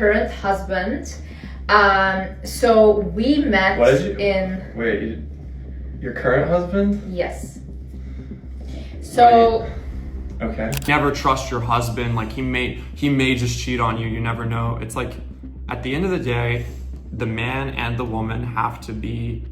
current husband. So we met Wait, your current husband? Yes. So... Okay. Never trust your husband. Like, he may just cheat on you. You never know. It's like, at the end of the day, the man and the woman have to be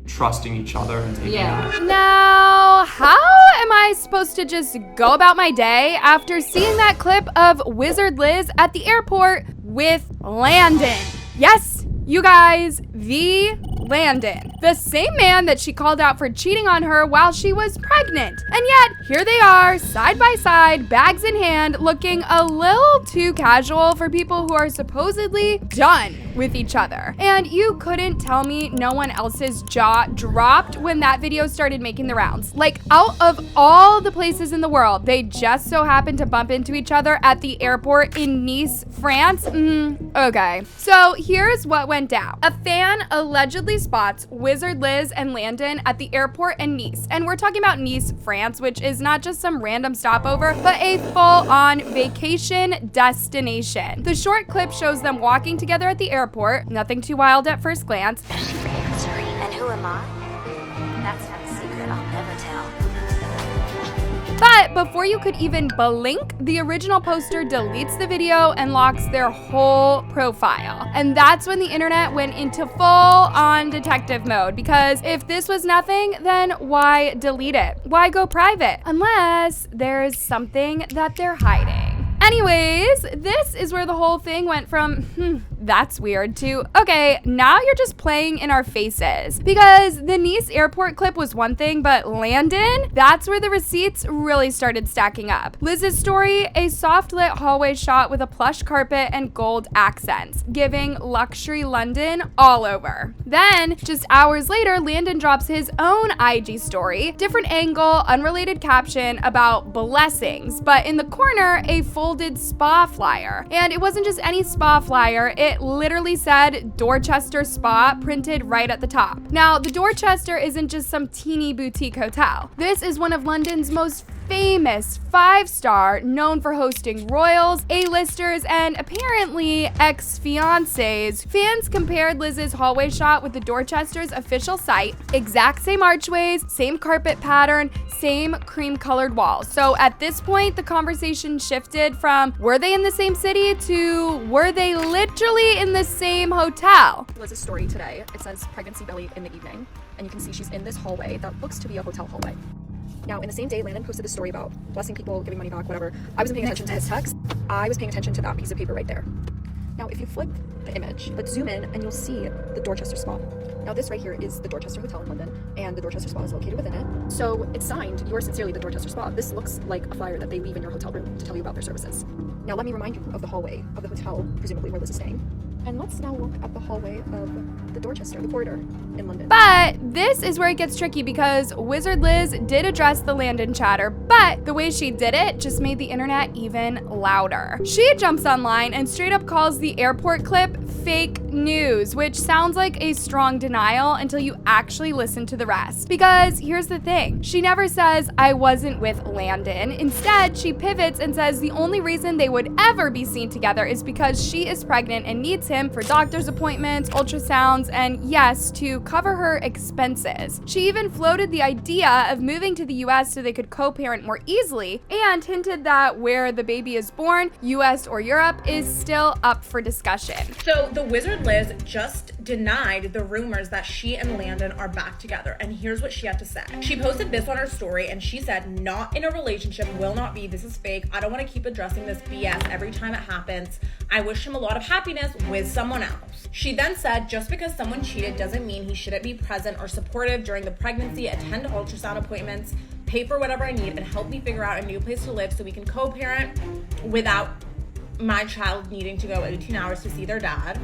trusting each other and taking that. Now, how am I supposed to just go about my day after seeing that clip of Wizard Liz at the airport with Landon? Yes, you guys, the Landon. The same man that she called out for cheating on her while she was pregnant. And yet, here they are, side by side, bags in hand, looking a little too casual for people who are supposedly done with each other. And you couldn't tell me no one else's jaw dropped when that video started making the rounds. Like, out of all the places in the world, they just so happened to bump into each other at the airport in Nice, France. Okay. So here's what went down. A fan allegedly spots Wizard Liz and Landon at the airport in Nice. And we're talking about Nice, France, which is not just some random stopover, but a full-on vacation destination. The short clip shows them walking together at the airport. Nothing too wild at first glance. And who am I? That's not a secret I'll never tell. But before you could even blink, the original poster deletes the video and locks their whole profile. And that's when the internet went into full-on detective mode, because if this was nothing, then why delete it? Why go private? Unless there's something that they're hiding. Anyways, this is where the whole thing went from, that's weird, to, okay, now you're just playing in our faces. Because the Nice airport clip was one thing, but Landon, that's where the receipts really started stacking up. Liz's story, a soft-lit hallway shot with a plush carpet and gold accents, giving luxury London all over. Then, just hours later, Landon drops his own IG story, different angle, unrelated caption about blessings, but in the corner, a folded spa flyer. And it wasn't just any spa flyer, it literally said Dorchester Spa printed right at the top. Now, the Dorchester isn't just some teeny boutique hotel. This is one of London's most famous 5-star, known for hosting royals, A-listers, and apparently ex-fiancés. Fans compared Liz's hallway shot with the Dorchester's official site. Exact same archways, same carpet pattern, same cream-colored walls. So at this point, the conversation shifted from were they in the same city to were they literally in the same hotel? Liz's story today, it says pregnancy belly in the evening, and you can see she's in this hallway that looks to be a hotel hallway. Now, in the same day, Landon posted a story about blessing people, giving money back, whatever. I wasn't paying attention to his text. I was paying attention to that piece of paper right there. Now, if you flip the image, let's zoom in and you'll see the Dorchester Spa. Now, this right here is the Dorchester Hotel in London, and the Dorchester Spa is located within it. So it's signed, yours sincerely, the Dorchester Spa. This looks like a flyer that they leave in your hotel room to tell you about their services. Now, let me remind you of the hallway of the hotel, presumably where Liz is staying. And let's now look at the hallway of the Dorchester, the corridor in London. But this is where it gets tricky, because Wizard Liz did address the Landon chatter, but the way she did it just made the internet even louder. She jumps online and straight up calls the airport clip fake news, which sounds like a strong denial until you actually listen to the rest. Because here's the thing, she never says, I wasn't with Landon. Instead, she pivots and says the only reason they would ever be seen together is because she is pregnant and needs him for doctor's appointments, ultrasounds, and yes, to cover her expenses. She even floated the idea of moving to the US so they could co-parent more easily, and hinted that where the baby is born, US or Europe, is still up for discussion. So the Wizard Liz just denied the rumors that she and Landon are back together, and here's what she had to say. She posted this on her story and she said, not in a relationship, will not be, this is fake. I don't want to keep addressing this BS every time it happens. I wish him a lot of happiness with someone else. She then said, just because someone cheated doesn't mean he shouldn't be present or supportive during the pregnancy, attend ultrasound appointments, pay for whatever I need, and help me figure out a new place to live so we can co-parent without my child needing to go 18 hours to see their dad.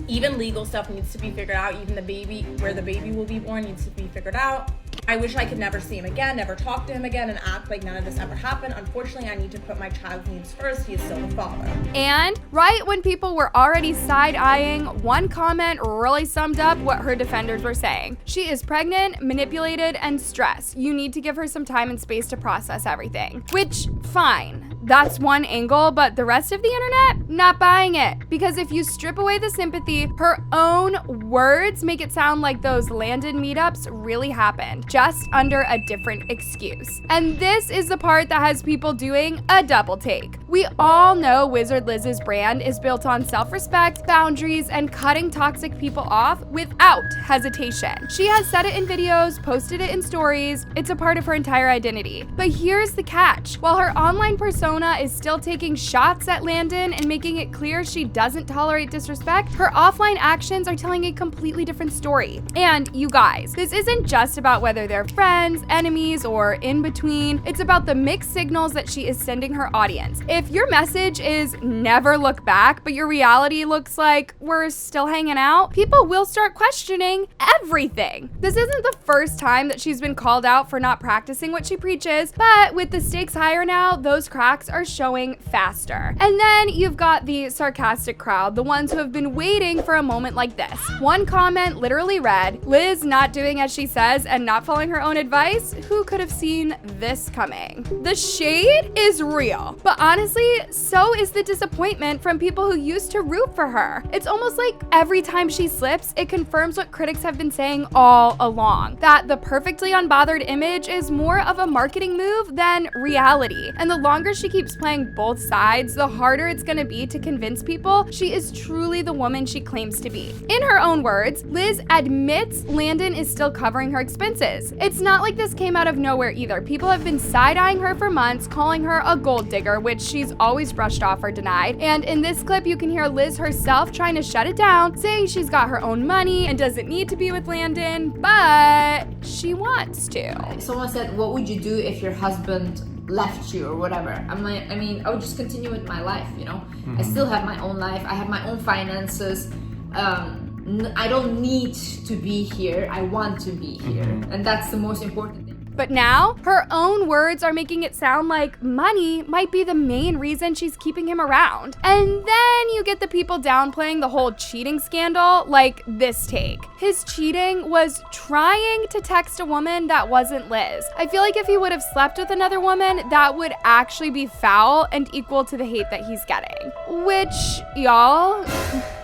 Even legal stuff needs to be figured out. Even the baby, where the baby will be born, needs to be figured out. I wish I could never see him again, never talk to him again, and act like none of this ever happened. Unfortunately, I need to put my child's needs first. He is still the father. And right when people were already side-eyeing, one comment really summed up what her defenders were saying. She is pregnant, manipulated, and stressed. You need to give her some time and space to process everything. Which, fine. That's one angle, but the rest of the internet, not buying it. Because if you strip away the sympathy, her own words make it sound like those Landon meetups really happened, just under a different excuse. And this is the part that has people doing a double take. We all know Wizard Liz's brand is built on self-respect, boundaries, and cutting toxic people off without hesitation. She has said it in videos, posted it in stories. It's a part of her entire identity. But here's the catch. While her online persona is still taking shots at Landon and making it clear she doesn't tolerate disrespect, her offline actions are telling a completely different story. And you guys, this isn't just about whether they're friends, enemies, or in between. It's about the mixed signals that she is sending her audience. If your message is never look back, but your reality looks like we're still hanging out, people will start questioning everything. This isn't the first time that she's been called out for not practicing what she preaches, but with the stakes higher now, those cracks are showing faster. And then you've got the sarcastic crowd, the ones who have been waiting for a moment like this. One comment literally read, "Liz not doing as she says and not following her own advice? Who could have seen this coming?" The shade is real, but honestly, so is the disappointment from people who used to root for her. It's almost like every time she slips, it confirms what critics have been saying all along, that the perfectly unbothered image is more of a marketing move than reality. And the longer she keeps playing both sides, the harder it's gonna be to convince people she is truly the woman she claims to be. In her own words, Liz admits Landon is still covering her expenses. It's not like this came out of nowhere either. People have been side-eyeing her for months, calling her a gold digger, which she's always brushed off or denied. And in this clip, you can hear Liz herself trying to shut it down, saying she's got her own money and doesn't need to be with Landon, but she wants to. Someone said, what would you do if your husband left you or whatever? I'm like, I mean, I would just continue with my life, you know? I still have my own life. I have my own finances. I don't need to be here. I want to be here. And that's the most important thing. But now, her own words are making it sound like money might be the main reason she's keeping him around. And then you get the people downplaying the whole cheating scandal, like this take. His cheating was trying to text a woman that wasn't Liz. I feel like if he would have slept with another woman, that would actually be foul and equal to the hate that he's getting. Which, y'all,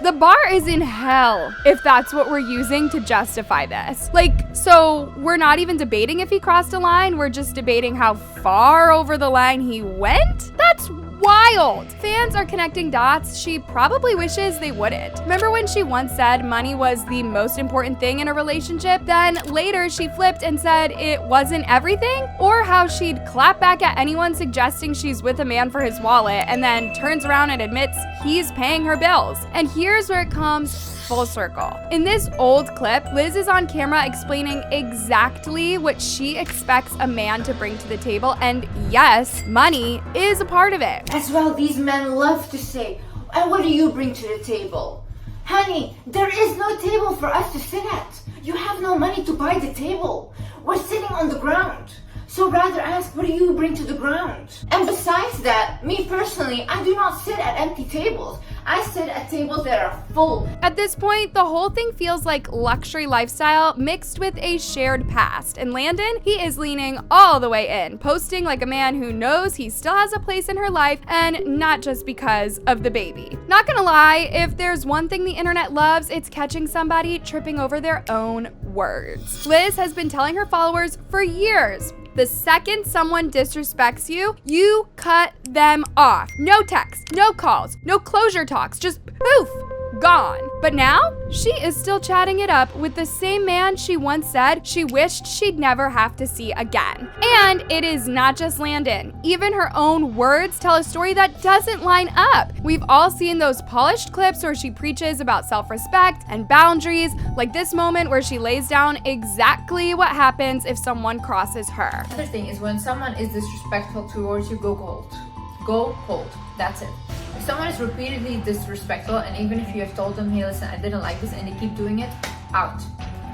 the bar is in hell if that's what we're using to justify this. Like, so we're not even debating if he crossed a line, we're just debating how far over the line he went? That's wild. Fans are connecting dots she probably wishes they wouldn't. Remember when she once said money was the most important thing in a relationship? Then later she flipped and said it wasn't everything? Or how she'd clap back at anyone suggesting she's with a man for his wallet and then turns around and admits he's paying her bills. And here's where it comes full circle. In this old clip, Liz is on camera explaining exactly what she expects a man to bring to the table, and yes, money is a part of it. As well, these men love to say, and what do you bring to the table? Honey, there is no table for us to sit at. You have no money to buy the table. We're sitting on the ground. So rather ask, what do you bring to the ground? And besides that, me personally, I do not sit at empty tables. I sit at tables that are full. At this point, the whole thing feels like luxury lifestyle mixed with a shared past. And Landon, he is leaning all the way in, posting like a man who knows he still has a place in her life and not just because of the baby. Not gonna lie, if there's one thing the internet loves, it's catching somebody tripping over their own words. Liz has been telling her followers for years, the second someone disrespects you, you cut them off. No text, no calls, no closure talks, just poof, gone. But now, she is still chatting it up with the same man she once said she wished she'd never have to see again. And it is not just Landon. Even her own words tell a story that doesn't line up. We've all seen those polished clips where she preaches about self-respect and boundaries, like this moment where she lays down exactly what happens if someone crosses her. Another thing is when someone is disrespectful towards you, go cold. Go cold. That's it. If someone is repeatedly disrespectful, and even if you have told them, hey, listen, I didn't like this, and they keep doing it, out.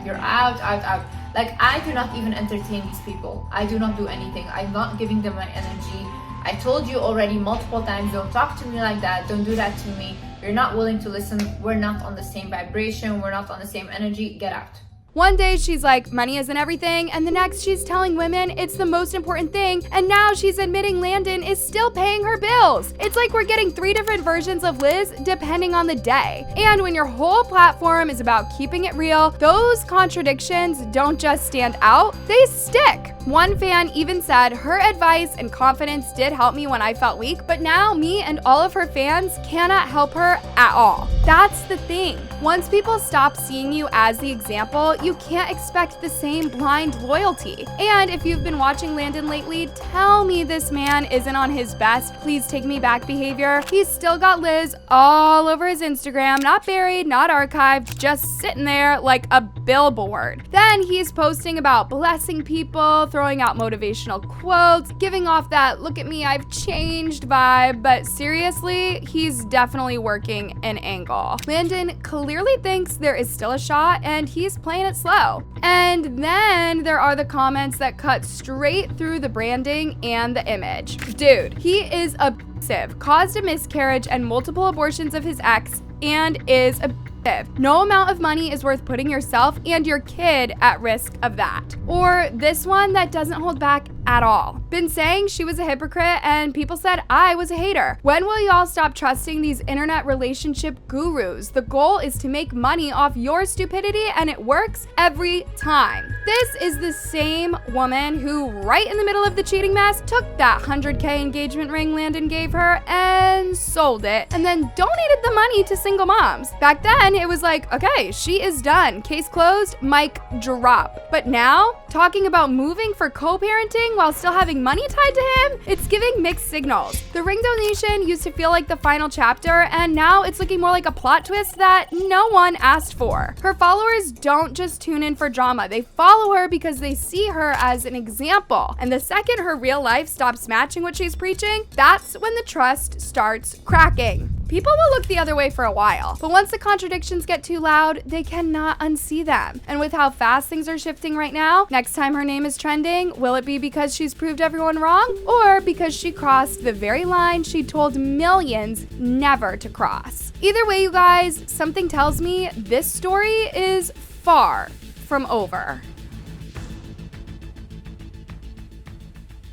You're out, out, out. Like, I do not even entertain these people. I do not do anything. I'm not giving them my energy. I told you already multiple times, don't talk to me like that. Don't do that to me. You're not willing to listen. We're not on the same vibration. We're not on the same energy. Get out. One day she's like, money isn't everything, and the next she's telling women it's the most important thing, and now she's admitting Landon is still paying her bills. It's like we're getting 3 different versions of Liz depending on the day. And when your whole platform is about keeping it real, those contradictions don't just stand out, they stick. One fan even said her advice and confidence did help me when I felt weak, but now me and all of her fans cannot help her at all. That's the thing. Once people stop seeing you as the example, you can't expect the same blind loyalty. And if you've been watching Landon lately, tell me this man isn't on his best please take me back behavior. He's still got Liz all over his Instagram, not buried, not archived, just sitting there like a billboard. Then he's posting about blessing people, throwing out motivational quotes, giving off that look at me, I've changed vibe, but seriously, he's definitely working an angle. Landon clearly thinks there is still a shot and he's playing it slow. And then there are the comments that cut straight through the branding and the image. Dude, he is abusive, caused a miscarriage and multiple abortions of his ex, and is abusive. No amount of money is worth putting yourself and your kid at risk of that. Or this one that doesn't hold back at all. Been saying she was a hypocrite and people said I was a hater. When will y'all stop trusting these internet relationship gurus? The goal is to make money off your stupidity and it works every time. This is the same woman who, right in the middle of the cheating mess, took that 100K engagement ring Landon gave her and sold it, and then donated the money to single moms. Back then, it was like, okay, she is done. Case closed, mic drop. But now, talking about moving for co-parenting while still having money tied to him, it's giving mixed signals. The ring donation used to feel like the final chapter, and now it's looking more like a plot twist that no one asked for. Her followers don't just tune in for drama. They follow her because they see her as an example. And the second her real life stops matching what she's preaching, that's when the trust starts cracking. People will look the other way for a while, but once the contradictions get too loud, they cannot unsee them. And with how fast things are shifting right now, next time her name is trending, will it be because she's proved everyone wrong, or because she crossed the very line she told millions never to cross? Either way, you guys, something tells me this story is far from over.